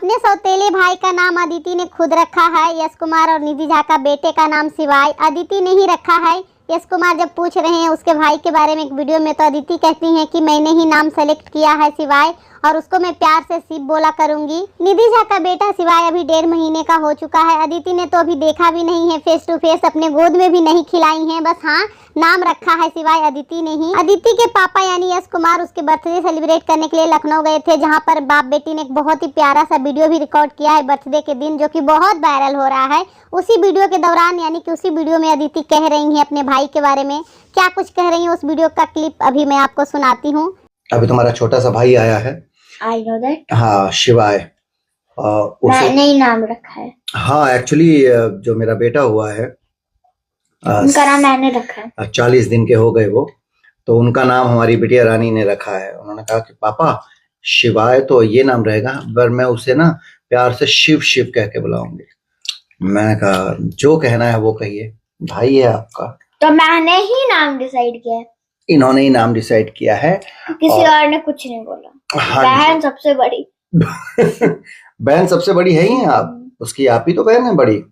अपने सौतेले भाई का नाम अदिति ने खुद रखा है। यश कुमार और निधि झा का बेटे का नाम शिवाय, अदिति ने ही रखा है। यश कुमार जब पूछ रहे हैं उसके भाई के बारे में एक वीडियो में, तो अदिति कहती हैं कि मैंने ही नाम सेलेक्ट किया है शिवाय, और उसको मैं प्यार से शिव बोला करूंगी। निधि झा का बेटा शिवाय अभी 1.5 महीने का हो चुका है। अदिति ने तो अभी देखा भी नहीं है फेस टू फेस, अपने गोद में भी नहीं खिलाई है, बस हाँ नाम रखा है शिवाय अदिति ने ही। अदिति के पापा यानी यश कुमार उसके बर्थडे सेलिब्रेट करने के लिए लखनऊ गए थे, जहां पर बाप बेटी ने एक बहुत ही प्यारा सा वीडियो भी रिकॉर्ड किया है बर्थडे के दिन, जो कि बहुत वायरल हो रहा है। उसी वीडियो के दौरान यानी कि उसी वीडियो में अदिति कह रही है अपने भाई के बारे में। क्या कुछ कह रही है उस वीडियो का क्लिप अभी मैं आपको सुनाती हूँ। अभी तुम्हारा छोटा सा भाई आया है। I know that. हाँ, शिवाय। मैंने ही नाम रखा है। हाँ, एक्चुअली जो मेरा बेटा हुआ है उनका नाम मैंने रखा है। 40 दिन के हो गए वो, तो उनका नाम हमारी बिटिया रानी ने रखा है। उन्होंने कहा कि पापा शिवाय तो ये नाम रहेगा, पर मैं उसे ना प्यार से शिव शिव कह के बुलाऊंगी। मैं कहा जो कहना है वो कहिए, भाई है आपका। तो मैंने ही नाम डिसाइड किया है। इन्होंने ही नाम डिसाइड किया है, किसी और ने कुछ नहीं बोला। हाँ, बहन सबसे बड़ी। बहन सबसे बड़ी है ही आप, उसकी आप ही तो बहन है बड़ी।